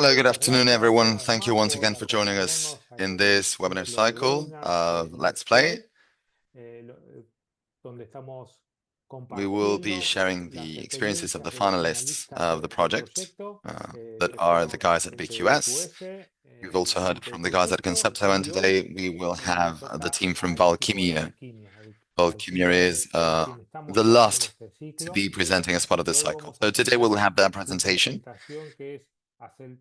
Hello, good afternoon, everyone. Thank you once again for joining us in this webinar cycle of Let's Play. We will be sharing the experiences of the finalists of the project that are the guys at BQS. You've also heard from the guys at Concepto, and today we will have the team from Valkimia. Valkimia is the last to be presenting as part of this cycle. So today we'll have that presentation,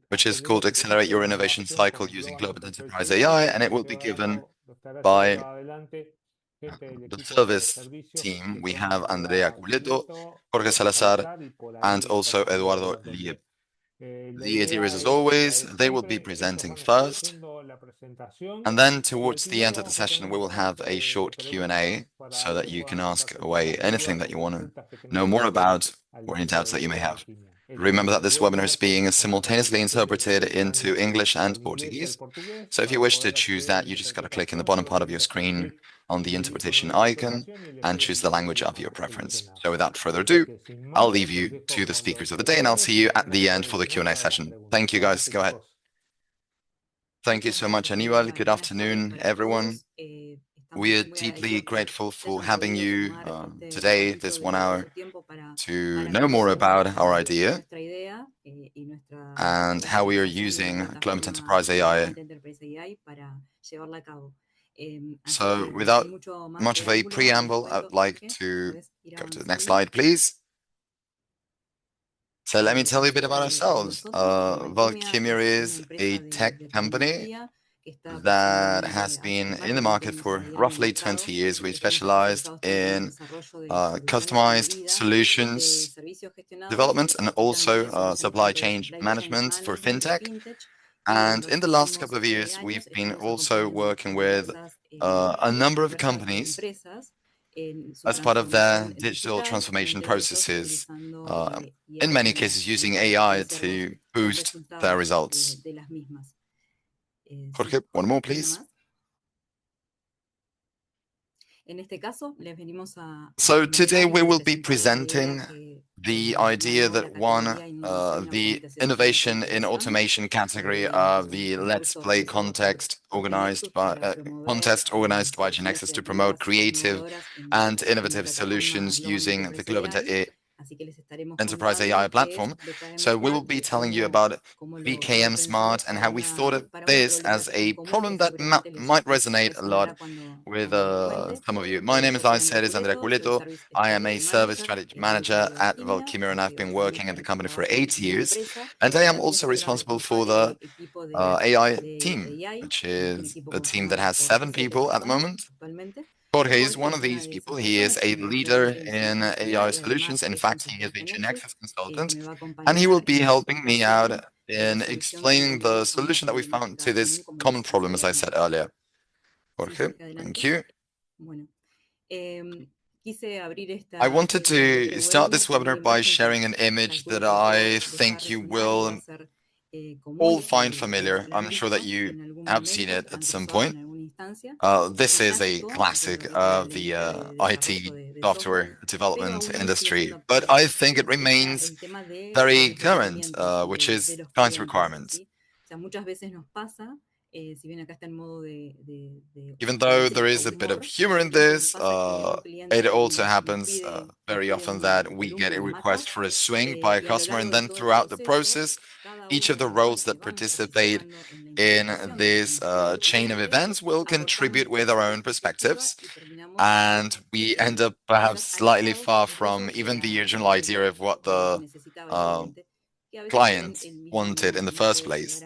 which is called Accelerate Your Innovation Cycle Using Globant Enterprise AI, and it will be given by the service team. We have Andrea Culeto, Jorge Salazar, and also Eduardo Lieb. The idea is, as always, they will be presenting first, and then towards the end of the session, we will have a short Q&A so that you can ask away anything that you want to know more about or any doubts that you may have. Remember that this webinar is being simultaneously interpreted into English and Portuguese. So if you wish to choose that, you just got to click in the bottom part of your screen on the interpretation icon and choose the language of your preference. So without further ado, I'll leave you to the speakers of the day, and I'll see you at the end for the Q&A session. Thank you, guys. Go ahead. Thank you so much, Aníbal. Good afternoon, everyone. We are deeply grateful for having you today, this 1 hour, to know more about our idea and how we are using Globant Enterprise AI. So without much of a preamble, I would like to go to the next slide, please. So let me tell you a bit about ourselves. Valkimia is a tech company that has been in the market for roughly 20 years. We specialized in customized solutions development and also supply chain management for fintech. And in the last couple of years, we've been also working with a number of companies as part of their digital transformation processes, in many cases using AI to boost their results. Jorge, one more, please. So today we will be presenting the idea that won the innovation in automation category of the Let's Play contest organized by GeneXus to promote creative and innovative solutions using the Globant Enterprise AI platform. So we will be telling you about VKM SMART and how we thought of this as a problem that might resonate a lot with some of you. My name, as I said, is Andrea Culeto. I am a service strategy manager at Valkimia, and I've been working at the company for 8 years. And I am also responsible for the AI team, which is a team that has 7 people at the moment. Jorge is one of these people. He is a leader in AI solutions. In fact, he is a GeneXus consultant, and he will be helping me out in explaining the solution that we found to this common problem, as I said earlier. Jorge, thank you. I wanted to start this webinar by sharing an image that I think you will all find familiar. I'm sure that you have seen it at some point. This is a classic of the IT software development industry, but I think it remains very current, which is client requirements. Even though there is a bit of humor in this, it also happens very often that we get a request for a swing by a customer, and then throughout the process, each of the roles that participate in this chain of events will contribute with our own perspectives, and we end up perhaps slightly far from even the original idea of what the client wanted in the first place.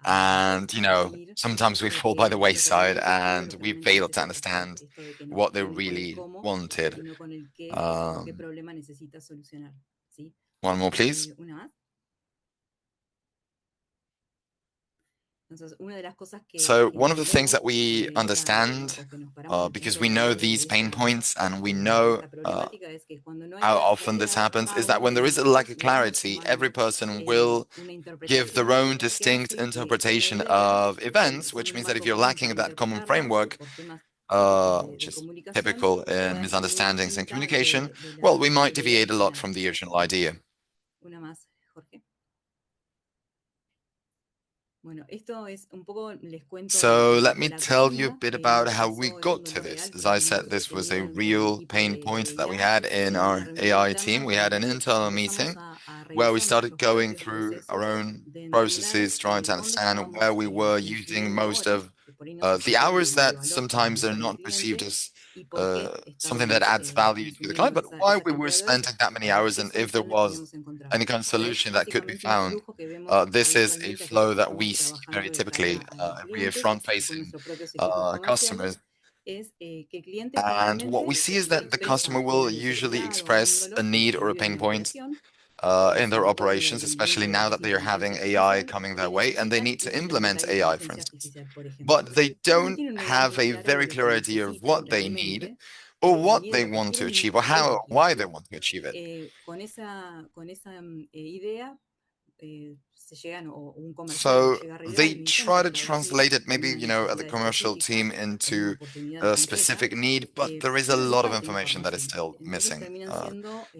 And, you know, sometimes we fall by the wayside and we fail to understand what they really wanted. One more, please. So one of the things that we understand, because we know these pain points and we know how often this happens, is that when there is a lack of clarity, every person will give their own distinct interpretation of events, which means that if you're lacking that common framework, which is typical in misunderstandings and communication, well, we might deviate a lot from the original idea. So let me tell you a bit about how we got to this. As I said, this was a real pain point that we had in our AI team. We had an internal meeting where we started going through our own processes, trying to understand where we were using most of the hours that sometimes are not perceived as something that adds value to the client, but why we were spending that many hours, and if there was any kind of solution that could be found. This is a flow that we see very typically every front-facing customers. And what we see is that the customer will usually express a need or a pain point in their operations, especially now that they are having AI coming their way and they need to implement AI, for instance. But they don't have a very clear idea of what they need or what they want to achieve or how, why they want to achieve it. So they try to translate it, maybe, at the commercial team into a specific need, but there is a lot of information that is still missing.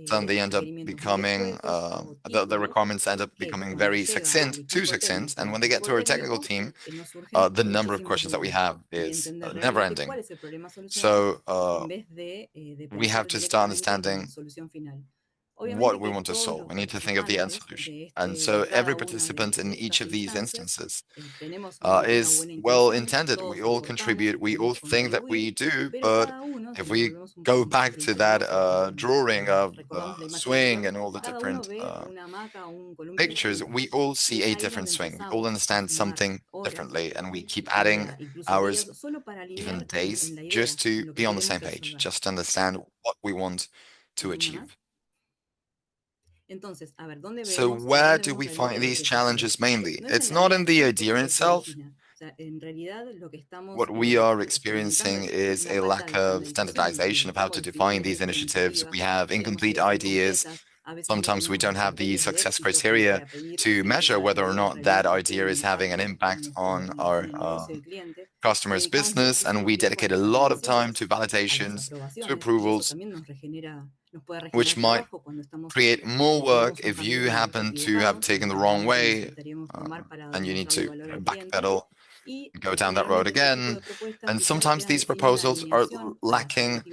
So they end up becoming, the requirements end up becoming very succinct, too succinct. And when they get to our technical team, the number of questions that we have is never ending. So we have to start understanding what we want to solve. We need to think of the end solution. And so every participant in each of these instances is well intended. We all contribute. We all think that we do. But if we go back to that drawing of swing and all the different pictures, we all see a different swing. We all understand something differently. And we keep adding hours, even days, just to be on the same page, just to understand what we want to achieve. So where do we find these challenges mainly? It's not in the idea in itself. What we are experiencing is a lack of standardization of how to define these initiatives. We have incomplete ideas. Sometimes we don't have the success criteria to measure whether or not that idea is having an impact on our customer's business. And we dedicate a lot of time to validations, to approvals, which might create more work if you happen to have taken the wrong way and you need to backpedal, go down that road again. And sometimes these proposals are lacking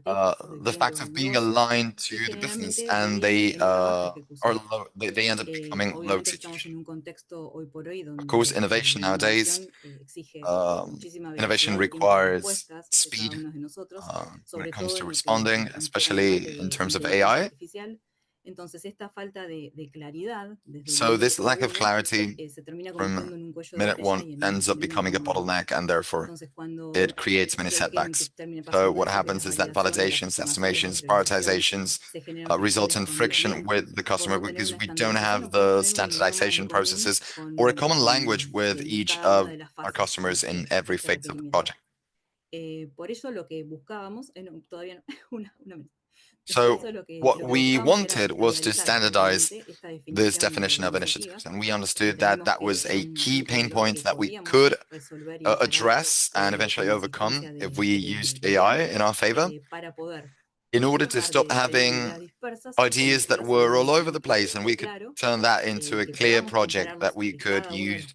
the fact of being aligned to the business, and they are low, they end up becoming low execution. Of course, innovation nowadays, innovation requires speed when it comes to responding, especially in terms of AI. So this lack of clarity from minute one ends up becoming a bottleneck, and therefore it creates many setbacks. So what happens is that validations, estimations, prioritizations result in friction with the customer because we don't have the standardization processes or a common language with each of our customers in every phase of the project. So what we wanted was to standardize this definition of initiatives, and we understood that that was a key pain point that we could address and eventually overcome if we used AI in our favor, in order to stop having ideas that were all over the place, and we could turn that into a clear project that we could use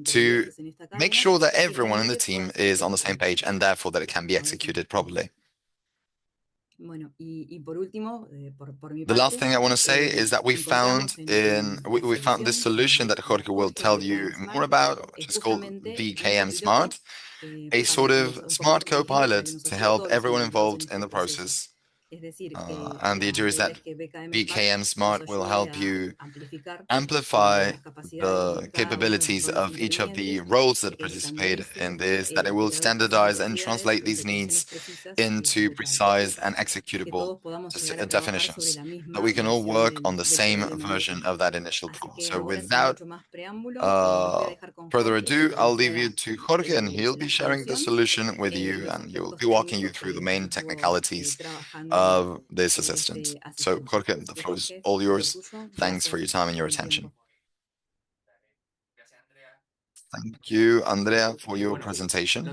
to make sure that everyone in the team is on the same page, and therefore that it can be executed properly. The last thing I want to say is that we found this solution that Jorge will tell you more about, which is called VKM SMART, a sort of smart co-pilot to help everyone involved in the process. And the idea is that VKM SMART will help you amplify the capabilities of each of the roles that participate in this, that it will standardize and translate these needs into precise and executable definitions, that we can all work on the same version of that initial prompt. So without further ado, I'll leave you to Jorge, and he'll be sharing the solution with you, and he'll be walking you through the main technicalities of this assistant. So Jorge, the floor is all yours. Thanks for your time and your attention. Thank you, Andrea, for your presentation.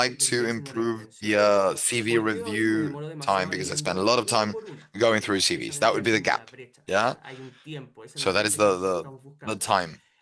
like porque to quería hacer una improve the retención. CV ¿Por qué hoy me review demoro time demasiado because I añadiendo spend a lot of reviews? time Por una, going porque through CVs. That would be precisamente the tengo la gap. brecha. O Yeah. sea, hay un tiempo, esa es So la that is brecha que nosotros estamos the buscando. time.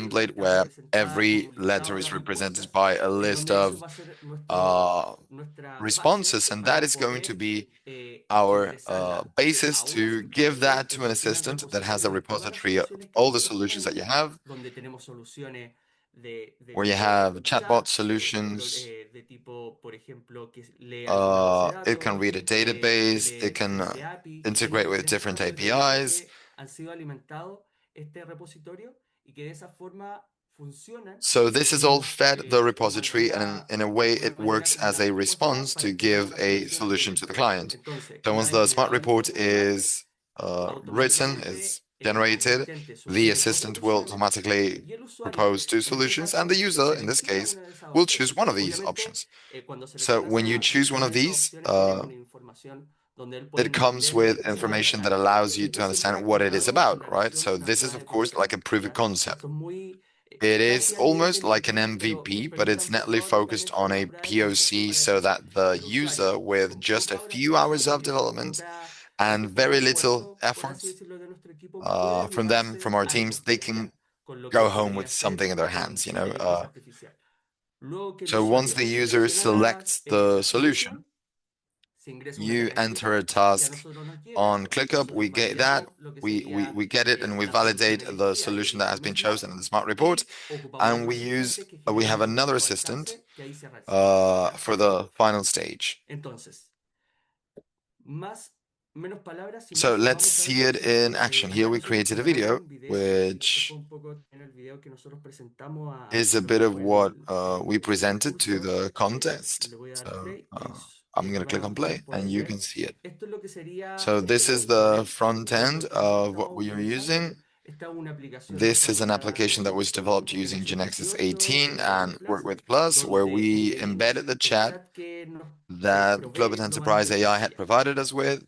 template está where representada, every publicado letter en is las responses encuestas, by a list donde eso of va a ser uh, nuestra base responses, and that para is going to poder be our ingresarla basis a una to give solución that en to an donde tiene el assistant that has repositorio a de todas las repository of soluciones que all the nosotros solutions that you tenemos, have. donde tenemos soluciones de where you tipo have chatbot chat, solutions. de tipo, por ejemplo, que lee alguna base de It can datos, read a database. It can desde API. integrate with different Diferentes servicios APIs. que han sido alimentados este repositorio y que de esa forma funcionan So this is all fed the como repository, and alguna, in a way, como, it como una, works como as una a respuesta response para to entregar give la a solución solution to the directamente. client. Entonces, So una once vez the smart generada la report información, is written, is automáticamente el generated, asistente the sugiere dos assistant will soluciones automatically y el usuario, propose two en este solutions, and the caso, user, in this selecciona case, una de esas will choose opciones. one of these Obviamente, options. cuando So selecciona when you choose one una of de esas these, opciones tiene una información donde él puede it comes entender with de qué se va a information that tratar. allows you to Esto understand sería what it is contado en about, right? relación a So una this is, prueba of de course, like a concepto, proof of ¿ya? concept. Esto es muy, It is casi a nivel de almost like an MVP, pero MVP, but it's permítanme por neatly favor focused netamente on una a prueba de concepto POC para so que that the el user, usuario, with con just a pocas horas few de hours of desarrollo, development poca, and poco very little esfuerzo, por effort así decirlo, de nuestro equipo, puede from them, ayudarse from our teams, algo, they can ¿ya? Con lo go que home podría with something ser in their hands, you know? inteligencia artificial. Luego que el So once usuario the user selecciona la, selects the la solution, solución, se ingresa una you tarea en enter a ClickUp que a task nosotros nos llega, on ClickUp, we nosotros get that, validamos lo que we sería get it, and we la solución validate the elegida, que solution that has been evidentemente es chosen la, in the smart report, y ocupamos and otro asistente que we genera have nuestro another código de assistant alcance que ahí cierra el ciclo, ¿ya? for the final stage. Entonces, más, menos palabras, sin So más, let's vamos a ver, see por it in ejemplo, action. Here acá we nosotros created a preparamos video, un video, y este fue which un poco en el video que nosotros presentamos is a a lo bit que of fue what we el presented to curso. the contest. Le voy a dar So play y ahí, I'm going to click como on ustedes play, and pueden you can ver, see it. esto es lo que sería So this is el the panel front de end lo que nosotros of what estamos we are utilizando. using. Esta es una aplicación This is an desarrollada application that was con developed using GeneXus GeneXus 18 y 18 Workwith and Plus, Workwith Plus, where donde we incluimos embedded the el chat chat que nos that Globant provee lo más Enterprise AI had esencial. provided us with.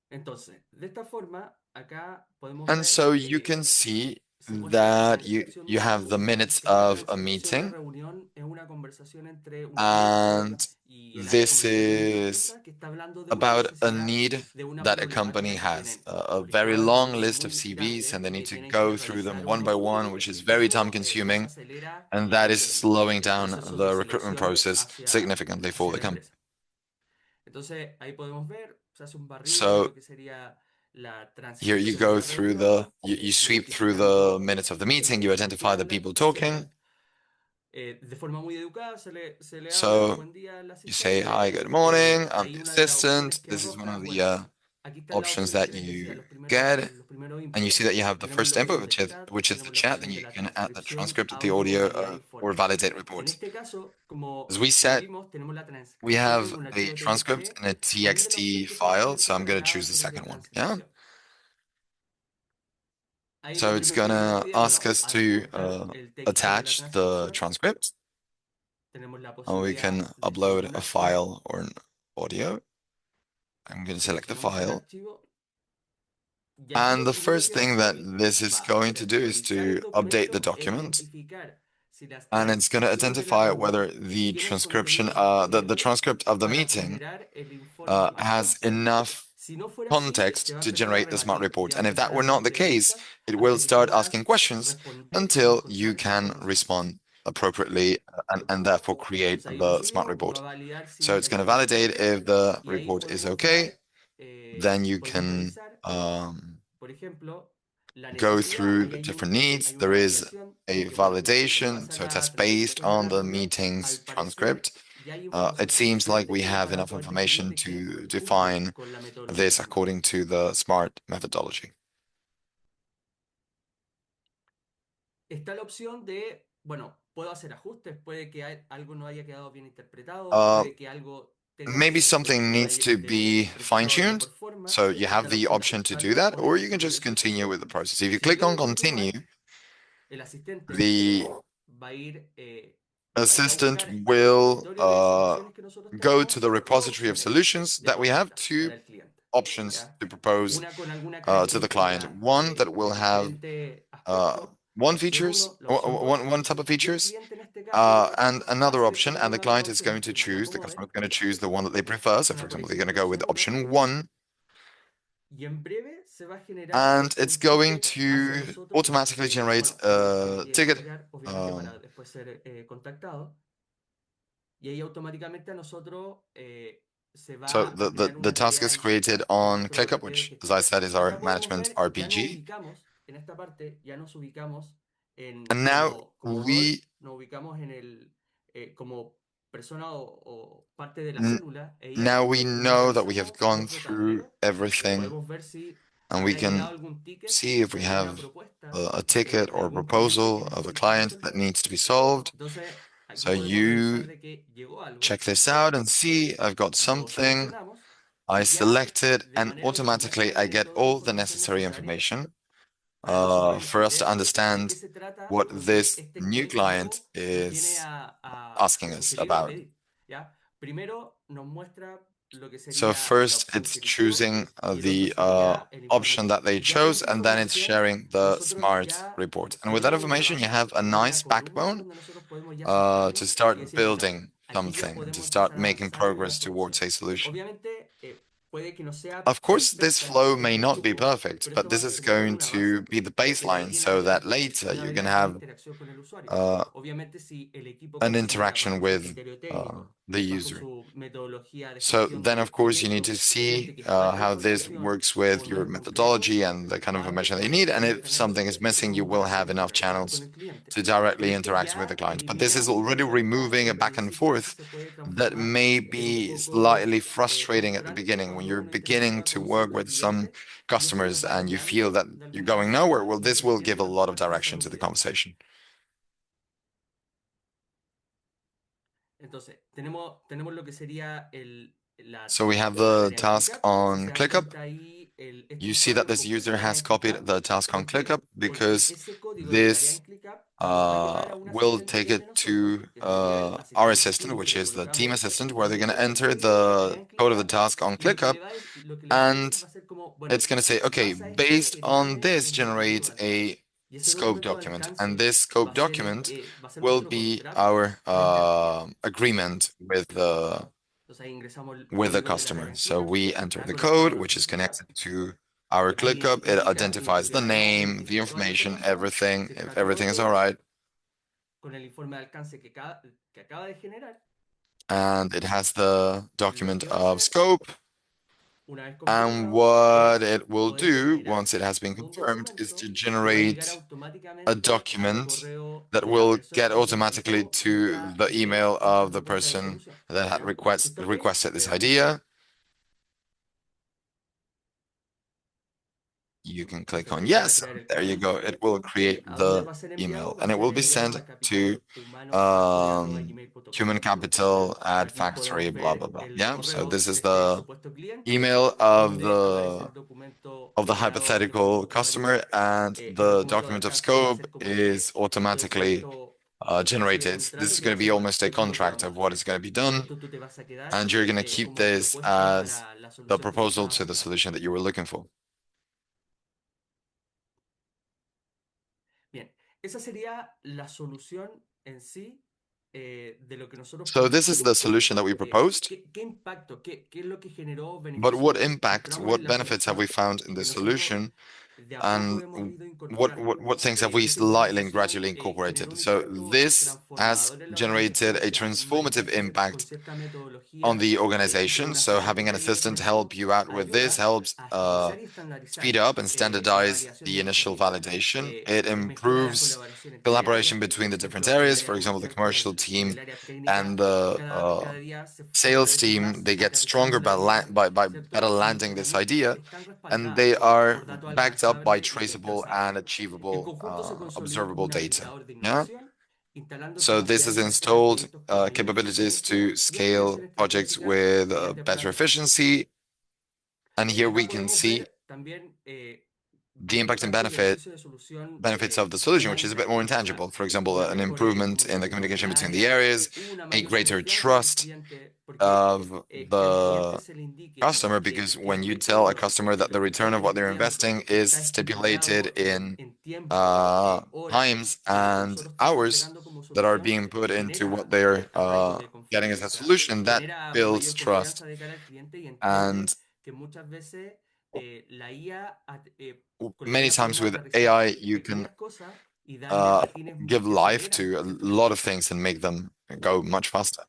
Entonces, de esta forma, acá podemos And ver so you que can see se muestra la that descripción de you una have the reunión. minutes Esta of a descripción de meeting, reunión es una conversación entre un cliente and y el área this comercial de una is empresa que está hablando de una about a necesidad, need de una that a company problemática que has, tienen, a por very ejemplo, long algo list muy of CVs, and vigilante they need que to tienen que go through them realizar one un by one, estudio which is y very time eso los consuming, acelera and that y is slowing el down proceso de the recruitment selección process significantly for hacia the la company. empresa. Entonces, ahí podemos ver, se hace un barrido de So lo que sería la here you transcripción de go la through reunión, you sweep through the identificando minutes of the la meeting, gente you con la que identify the hablan, people talking. de forma muy educada se le habla, So buen día al you say, asistente, hi, good morning, y I'm ahí the una de las opciones assistant. que This is one arroja, of the bueno, aquí están las options opciones that que les decía, you get. los primeros And you inputs, see that you have the tenemos first la input, opción de chat, which is the tenemos la chat. Then opción you de la can add the transcripción, transcript of the audio, audio validar or informes. validate En reports. este caso, As we como said, vimos, tenemos la we transcripción en have un a archivo transcript TXT in a con la opción TXT que se va a file. poder So I'm going to descargar a choose the través de second one. Yeah. transcripción. Ahí lo So it's primero que se nos gonna pide, ask bueno, us to adjuntar el texto de la attach the transcripción. transcript, Tenemos la and we can posibilidad de subir upload un a archivo. file or an audio. I'm going to select the Seleccionamos el file. archivo y aquí And lo the primero first que va a thing that hacer this is va a going to do is revisar el to update the documento e document, identificar si las and it's going to transcripciones de la identify whether reunión the tienen transcription, contenido the suficiente transcript of the para meeting generar el informe SMART. has enough Si no fuera así, te context va a to empezar a generate the smart rebatir y report. va a And if that empezar a were not hacer the case, preguntas it will hasta que start puedas asking questions responder y until you encontrar can respuestas. respond appropriately and therefore create Entonces ahí lo the smart subimos, va report. a validar So si it's el going to report está validate ok if the y ahí report is podemos okay. dar, Then you podemos can revisar, por ejemplo, la go necesidad. through Ahí different needs. hay una There is validación a de que, bueno, se validation, basa so that's la transcripción based de on la the reunión. meeting's Al parecer, transcript. ya hay It información seems like suficiente we como have para enough poder definir information de que to cumple define con la metodología this SMART. according to the SMART methodology. Está la opción de, bueno, puedo hacer ajustes, puede que algo no haya quedado bien interpretado, Uh, puede que algo tenga que Maybe ser something corregido needs to be de mejor, fine-tuned. forma. So you Está have la the opción de option to do ajustarlo that, o or you can revertir just el continue proceso. with the process. If you Si click yo on lo continúo, continue, el asistente the va a ir a assistant buscar el will repositorio de soluciones que nosotros go to tenemos the y dos repository of opciones solutions de that we have, consulta two para el cliente, options ¿ya? to propose Una con alguna to the client. característica One that de will have diferente aspecto, one que es features, uno, la opción 2, one type of y el features, cliente en este caso and va a another option, seleccionar and the una de las client is going opciones to que más le choose, the acomode. customer is going to choose the one that they prefer. So, for Selecciona, por example, they're going to ejemplo, go with opción uno option one, y en breve se va a generar and it's un going ticket hacia to nosotros, automatically generate bueno, que a tiene que ticket. llegar obviamente para después ser contactado, y ahí automáticamente a nosotros se So va a crear the una task tarea is en created GitHub en on nuestro ClickUp, RP de which, as gestión. I said, is Y our acá podemos management ver, ya nos RPG. ubicamos en esta parte, ya nos ubicamos And now como rol, we nos ubicamos en como persona o parte de la n- célula e now IA, we know that we have revisamos gone nuestro through tablero y everything, podemos ver si and we habrá llegado can algún ticket see if o we alguna have propuesta a ticket de or a algún cliente que proposal of a necesitamos client that resolver. needs to be solved. Entonces, aquí So podemos revisar you de que llegó check algo, this out and see I've got lo something. seleccionamos I y ya select it, de and manera automatically automática I viene get toda la all the información necessary necesaria information para nosotros for us to entender de qué understand se trata what lo que this este new cliente client nuevo nos viene is a asking us sugerir o a about. pedir. ¿Ya? Primero nos muestra lo que So sería la first, opción it's que eligió choosing y el otro the sería el informe option that SMART. they Y ya con chose, esta and then it's información sharing the nosotros SMART ya report. And with that tenemos information, you debajo have a una nice columna backbone donde nosotros podemos ya sentarnos to y start decir, ya, building aquí ya something and to podemos start empezar a making avanzar en una progress solución. towards a solution. Obviamente, puede que no sea Of course, this perfecta flow may este not be flujo, perfect, pero esto but va a this is servir como going una to base be the porque de baseline ahí en so that adelante, later una you're vez going to más, hay have interacción con el usuario. uh, Obviamente, si el equipo an considera interaction bajo su with criterio técnico, the bajo user. su metodología de So gestión then, of del course, you need proyecto, to siente see que falta how this información works o with no your es concreto, methodology and the kind of va a information that you need. proponer And if something is directamente missing, you un will have base de enough interacción con channels el cliente. to Y directly esto interact with the ya client. But this elimina is muchos already de los removing a pasos y al back and principio esto forth se puede that transformar may en un be poco slightly frustrating at the frustrante beginning when cuando you're uno beginning interactúa to con work cierto with some cliente y esto nos customers va and you feel that guiando de you're alguna going nowhere. manera Well, y this will give a permitiendo lot of transformarse hacia direction un to the cliente. conversation. Entonces, tenemos lo que sería So we have la the tarea en task ClickUp. Si on se dan ClickUp. cuenta ahí, este You see usuario that en this user conjunto está has en copied ClickUp. the task on ¿Por qué? ClickUp Porque because ese código de la tarea en this ClickUp nos va a llevar a un will asistente take que hay it de nosotros, to que sería el our asistente assistant, team, si which le is the team colocamos, assistant, where y they're going to ese enter código de la tarea the en code of the ClickUp task on ClickUp, lo que le va a and pedir va a ser como, it's bueno, going to say, okay, basa esto based que on tiene this, un documento generate de a alcance. Y ese scope documento de document. And alcance this scope document va a ser will nuestro be contrato our frente al cliente. agreement Entonces ahí ingresamos el with the código de la tarea customer. en So ClickUp, we enter está the conectado a code, which nuestro is ClickUp. connected to our Ahí ClickUp. It identifies the identificamos, name, the identifica toda la information, información, everything. si If está todo everything ok, is all right, con el informe de alcance que acaba de generar, and it has the lo document que va a of hacer, scope. una vez And confirmado, what es it will poder do generar once it has been un confirmed is to documento que va a llegar generate a automáticamente al document correo that de la will persona get que identically identificó to the email esta of the propuesta de person solución. that had ¿Ya? Si está ok, requested le this damos OK. idea. You can click on Perfecto, ya va a yes. crear el There you correo go. It will create ¿A dónde the va a ser email enviado? Va a and it ser will be enviado sent a to capitalhumano@gmail.com. human ¿Ya? capital at Aquí factory, podemos blah, blah, ver blah. el Yeah. So correo this is de este the supuesto cliente, email donde aparece el documento of the generado por nuestro hypothetical usuario. customer, and El the documento de document of alcance va a scope ser como is este automatically documento, una especie de generated. This contrato is que va going a to be ser almost a esto es lo que contract vamos a of what hacer. is going to be Con done, esto tú te vas a quedar and you're going to keep como this propuesta as para la the solución que tú proposal estabas to the buscando. solution that you were looking for. Bien, esa sería la solución en sí de lo que nosotros So this is the propusimos. solution that we proposed. ¿Qué impacto, qué es lo que generó But beneficio what que impact, encontramos en what la benefits have we solución found in y que this nosotros solution, de a poco and hemos ido what incorporando? what what things have we Fíjate que esta slightly and solución gradually generó incorporated? un So impacto this has transformador en la generated organización, o a sea, transformative con impact cierta on metodología the de organization. una So forma having an correcta y assistant help esto you out with this ayuda helps a agilizar y speed estandarizar up and la standardize validación the inicial. initial validation. It Mejora la improves colaboración entre collaboration áreas, por between the different ejemplo, el areas. área For example, the comercial commercial con team el área and técnica the cada día se sales fortalecen team, más they get stronger aterrizando la by, idea, by better ¿cierto? landing Y this también idea, están and respaldadas they are por datos backed up by alcanzables y traceable and alcanzables. En achievable conjunto se consolida como observable un data. habilitador de Yeah. innovación, instalando So this capacidades has de escalar installed proyectos con mayor capabilities eficiencia to y scale ampliación projects estratégica with mediante better planes de acción. efficiency. And here we Acá can podemos see ver también the otro impact and caso de beneficio de solución benefits of the un poco solution, más which is a bit more intangible. intangible. For example, an Mejores improvement in the comunicación communication entre between the áreas, areas, una a mayor greater confianza del trust cliente, porque of que al cliente the se le indique customer, que because when you este tell a cobro customer de that lo the que return están of what they're invirtiendo investing is está stipulated estipulado in en tiempo, en horas times de lo que and nosotros estamos hours entregando como that are solución, being put into what genera they're arraigo de getting as confianza, o a sea, solution, that genera builds mayor trust. confianza de cara al cliente y entiende And que muchas veces la IA, con la many IA times podemos with aterrizar AI, you can pequeñas cosas y darle uh, patines give que life aceleran to a ciertos lot of procesos. things and make them go much faster.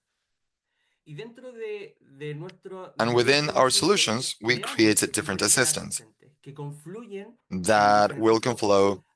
Y dentro And de within estos our asistentes, solutions, we creamos created different diferentes assistants asistentes que confluyen en that diferentes will flujos. conflow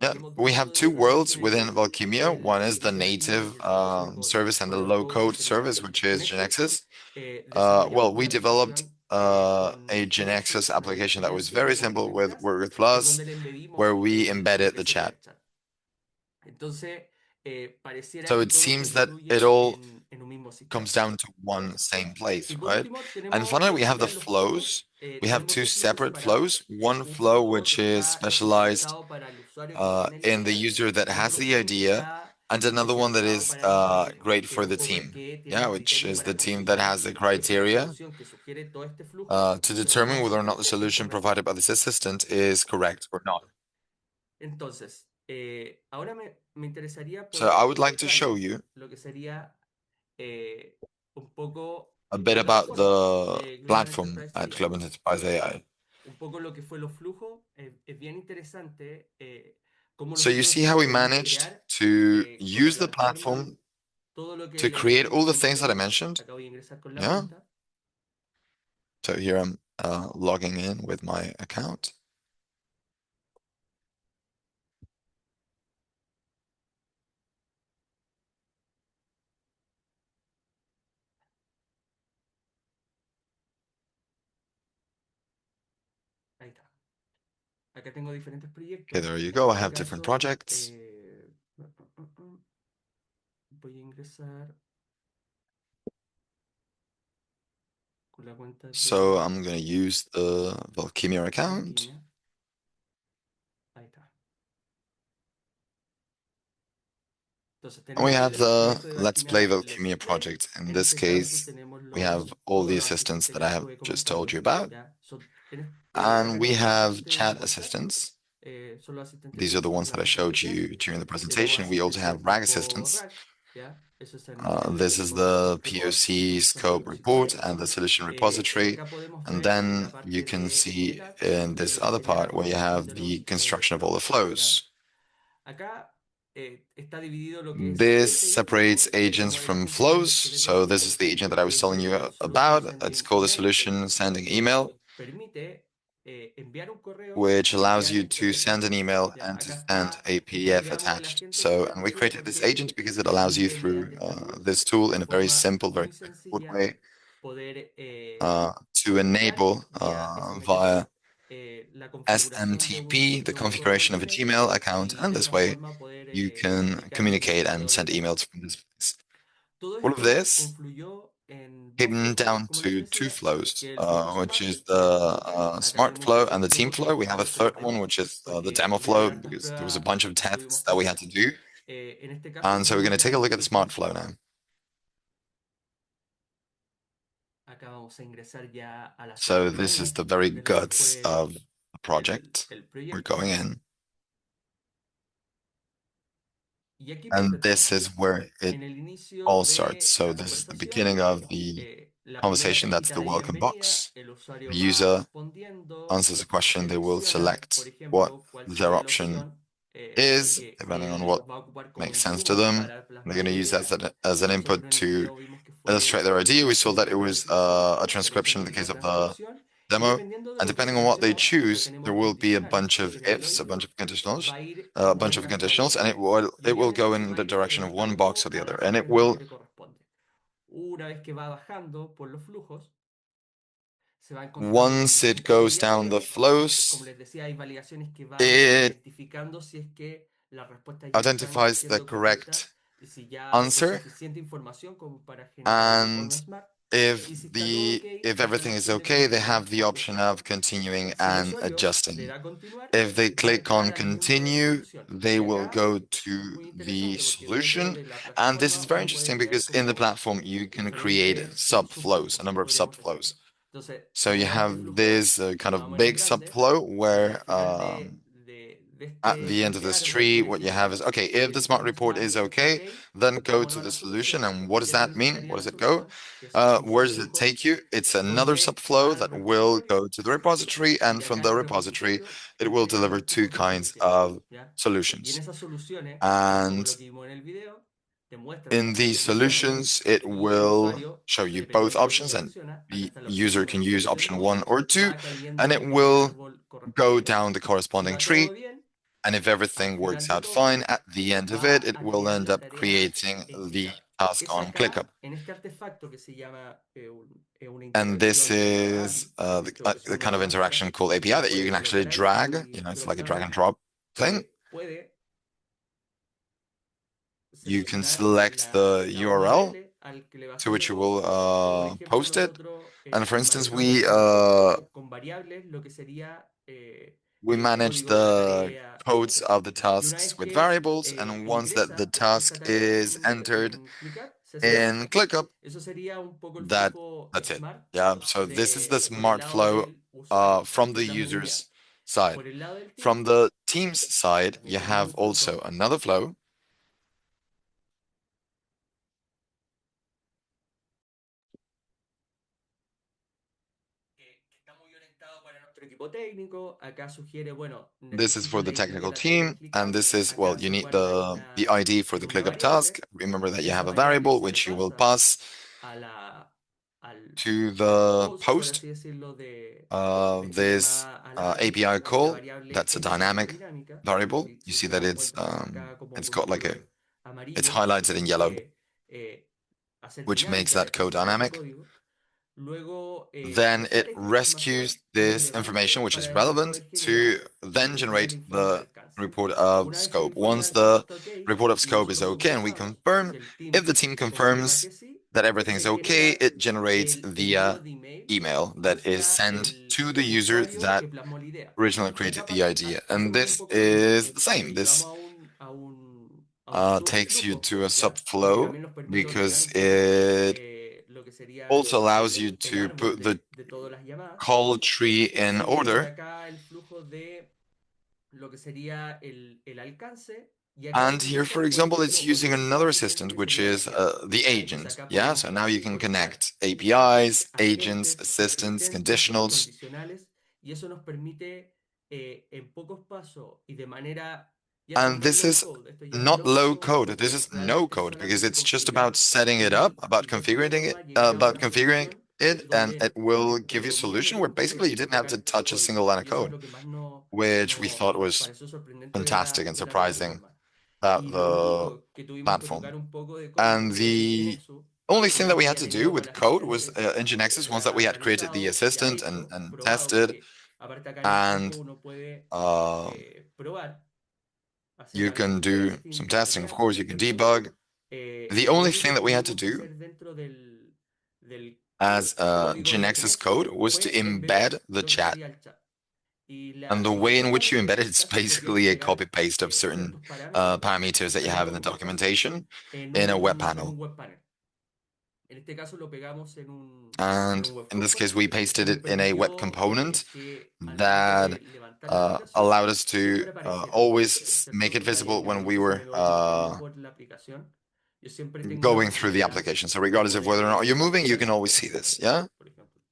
Yeah, tenemos dos we have modos de two desarrollo worlds within exponencial, Valkimia. One is que the sería como lo native que se conoce service and the con los low-code códigos service, generales, which que en is este GeneXus. desarrollamos We una developed aplicación a GeneXus application that was very simple with donde Plus, le where embedimos we lo embedded que the sería chat. el chat. Entonces, pareciera So que it todo seems that it confluye all en un mismo comes sistema. down to one same place, Y por right? último, And tenemos finally, lo que we have the serían los flujos. flows. We have Tenemos two dos flujos separate separados. flows. One Un flow, flujo which que is está specialized especializado para el usuario que tiene la in the idea user that y has otro the flujo que idea, está and another one that especializado is para el ingeniero, great que es for un the poco el team. que tiene Yeah, el which criterio is the para team that confirmar has the si es que la criteria solución que sugiere todo este flujo to de forma determine whether or not the asistente es solution correcta. provided by this assistant is correct or not. Entonces, ahora me interesaría So I poder would like to show mostrarles you lo que sería un poco a bit la about plataforma the de Globant platform Enterprise at AI. Globant Enterprise AI. Un poco lo que fue los flujos. Es bien interesante cómo So you nosotros see how we pudimos managed crear to con la use the plataforma platform todo lo que es to la create all distribución the de things that I modelos. mentioned. Acá voy a ingresar con la Yeah. cuenta. So here I'm logging in with my account. Ahí está. Acá tengo diferentes Okay, proyectos. there you En go. I este have different caso, projects. voy a ingresar con la cuenta So de I'm going to use the Valkimia account. Valkimia. Ahí está. Entonces And we tenemos have desde el the proyecto de Let's Play Valkimia Level Valkimia 3. project. In En this este caso case, tenemos we have all todos the los assistants asistentes that que I les have estuve just told you comentando. about. ¿Ya? Acá And we tenemos todos los have asistentes de chat encuesta. assistants. Son los asistentes que These are the usamos ones en la that I cuenta showed inicial. you during the Tenemos presentation. We also asistentes have del RAG tipo assistants. RAG, ¿ya? Esos son ingenieros This is técnicos the report, que POC son los scope report expositores. and the solution Y repository. acá podemos And ver then la you parte can de see escalar in this lo que other sería la part where you construcción have de the los construction of all the flows, ¿ya? flows. Acá está dividido lo que es This agente y separates activo, agents como el from agente que flows. les So decía, this el is the agent that agente I was telling you es Solution about. It's Sending called the Email, solution sending que email, nos permite enviar un correo which y allows enviar you el to PDF. send an email Ya, and to acá send está, a PDF creamos el attached. agente So, que, and ¿por we qué? created this Porque agent because it allows you permite through mediante esta luz this tool de in a very forma simple, very muy straightforward sencilla way poder to enviar enable vía via SMTP la configuración SMTP, the de un correo configuration of a Gmail Gmail account, y and de this esa way forma poder you can comunicarme communicate mediante and send WebEx. emails from this place. Todo All of esto this confluyó en dos came flujos, down como les to two decía, flows, que es el flujo which SMART is y el the flujo TEM. Acá smart tenemos flow dos and the team flujos flow. que We have a los tenemos third one, demo, which is the porque demo de flow, hartas because there was a pruebas bunch of tuvimos tests que that we had hacer. to do. En este caso And so we're vamos going a to ir take al a look at the smart proyecto. flow now. Acá vamos a ingresar ya a la So sala de this is demo the very de lo que guts fue of the project. el We're proyecto. going in, Y aquí parte and todo. this is where it En el inicio all starts. de So la this is the conversación, beginning of the la primera conversation. That's cajita the de welcome bienvenida, box. el The usuario va user respondiendo, answers a question. They will selecciona, por select what ejemplo, cuál their sería la option opción is, depending on que what los va a ocupar como makes sense to insumo them. para They're plasmar going to la use that idea. as an Nosotros input en el to video vimos que illustrate fue their idea. We saw that it simplemente was una a selección, transcription in the seleccionamos case una of the transcripción y demo. dependiendo de And lo que depending on what they seleccionó, acá choose, there tenemos will be a condicionales, bunch of que en el ifs, a bunch lógico of conditionals, va a ir a en bunch of una conditionals, and dirección it y will go obviamente in va a the ir direction of one box entrando or the a other, la and it frecuencia que will le corresponde. Una vez que va bajando por los flujos, se va encontrando con once it distintas goes down the validaciones. Como flows, les decía, hay validaciones que van it identificando si es que las respuestas ya están identifies the siendo correctas, correct si ya fue answer, suficiente información como para generarlo de and forma smart. if Y si está todo the ok, if les da la everything is opción de okay, they continuar have the o option ajustar. of continuing Si el and usuario le adjusting. da a continuar, If they va a click on entrar al mundo de la continue, solución. they Y will acá go es to muy the interesante porque dentro solution. de la And this plataforma is very uno puede interesting crear because in the como platform you can create diferentes subflows, a subflujos, number of podríamos decirlo. subflows. Entonces, So you tenemos este have flujo, this si kind nos of vamos en big grande, subflow al where final de at este the end of puente this árbol, tree, por what you have ejemplo, is, okay, if the smart decimos report is done, ok, okay, then go vámonos to a the la solution. solución, And what does que nos that mean? indicaría Where la does it go? solución, que es un Where does it subflujo take you? It's another donde va subflow al that will repositorio go to the repository, y and from acá en the el repository, repositorio it will entrega deliver dos two tipos de kinds soluciones, of ¿ya? Y en solutions. esas soluciones, un poco And lo que vimos en el video, te muestra in las dos these soluciones solutions, it y el will usuario, show you both dependiendo de lo que options, and selecciona, acá the está la opción user 1, can use opción option 2, 1 or 2, va and cayendo it en el will árbol go correspondiente. down the Si corresponding va todo tree. bien, And if al everything final works de out todo, fine, at the end of va it, it a will crear end la up tarea creating the ejecutar. task es on ClickUp. acá, en este artefacto que se llama una And this intervención llamada is API, creo que son the unas kind of muestras, interaction called API la that you puede can actually colocar ahí drag. y It's like a drag and seleccionar, drop thing. puede You can seleccionar select the la URL URL al que le va a to hacer el which you will post. O por ejemplo, post it. nosotros And for instance, manejamos con variables lo que sería we el manage código de la the tarea, codes etcétera. of the Y una vez tasks with que variables, and once that the ingresa esta task tarea is entered en ClickUp, se ejecuta. in ClickUp, Eso sería un poco el that flujo that's it. Smart Yeah. So this is the por el smart lado flow del usuario. from Esa the es la movilidad. user's side. Por el lado del team, From the team's side, you también tenemos have un also flujo another flow. que está muy orientado para nuestro equipo técnico. Acá sugiere, bueno, This is necesito for el the ID de technical la tarea en team, and ClickUp. this is, well, Acá you se need guarda the ID for the en una ClickUp task. variable. Remember that you Esa have a variable variable se le which you will pasa pass a al, to al the host, por post así decirlo, de of esta this llamada a la API. API La call. variable That's a es bastante dynamic dinámica. variable. You Si see se that dan cuenta, acá como it's con un got like color it's amarillo, se highlighted in yellow, permite hacer which makes dinámica that code este dynamic. código. Luego Then it usar esta rescues información this information, relevante which is para relevant, poder to generar lo then que sería el generate informe de the alcance. report of Una vez el scope. informe de Once alcance the está ok report of y scope is nosotros okay and we confirmamos, confirm, si el if team the team confirma confirms que sí, that everything's se okay, genera it generates el the envío de email email that is hacia sent to the el user usuario that que plasmó la idea. originally Y created acá the idea. And hacemos un this poco lo mismo. is the same. This Llevamos a un takes you subflujo, to a ¿ya? Porque subflow también nos permite ordenar because un poco it lo que sería also allows you el to árbol put the de todas las llamadas. call tree in Por order. acá el flujo de lo que sería el alcance. Y acá And podemos here, hacer, for por example, it's ejemplo, using otro tipo another de asistente assistant, que which sería is API. the ¿Ya? Entonces agent. acá Yeah, so podemos now you can colocar connect APIs, agents, agentes assistants, persistentes o conditionals. condicionales y eso nos permite en pocos pasos y de manera, y esto And no es this low is code, esto ya es not no low code code. This porque is no realmente es code because solamente it's just about configurar setting it up, about y de esta configuring it, forma llegar a una solución and it donde will give you a resolvimos solution los where puntos basically you sin didn't have to tocar touch a single código. line of Y eso es code, lo que más which we thought nos was pareció sorprendente fantastic and de la surprising plataforma. about Y lo the único que tuvimos que platform. tocar un poco de código And fue the GeneXus, only que thing una that we vez had ya to do teníamos el with code was asistente in GeneXus, once that we ya had created the realizado, ya assistant hecho, and probado, tested, porque aparte acá en el and flujo uno puede uh, probar, hacer you can algún do testing, some testing. Of debuguear, course, you can entonces debug. The lo only único thing que that we had to tuvimos que do hacer dentro del as código de GeneXus code GeneXus was to fue embed embed the lo que chat. sería el chat. Y And the la way in which you interfaz embed it, es it's casi copiar y basically a copy pegar paste of certain ciertos parámetros parameters that you have in the un botón documentation in a web en panel. un web panel. En este caso lo pegamos en And un web in this case, component we y pasted nos it in a web permitió component que al momento that de levantar la aplicación allowed us to siempre apareciera, always make ¿cierto? it visible La when we dirección were en origen que envió por la aplicación. Yo siempre tengo la going through the posibilidad application. So de regardless of poder whether or not you're moving, you configurar can sus always see cosas, this. Yeah. por ejemplo.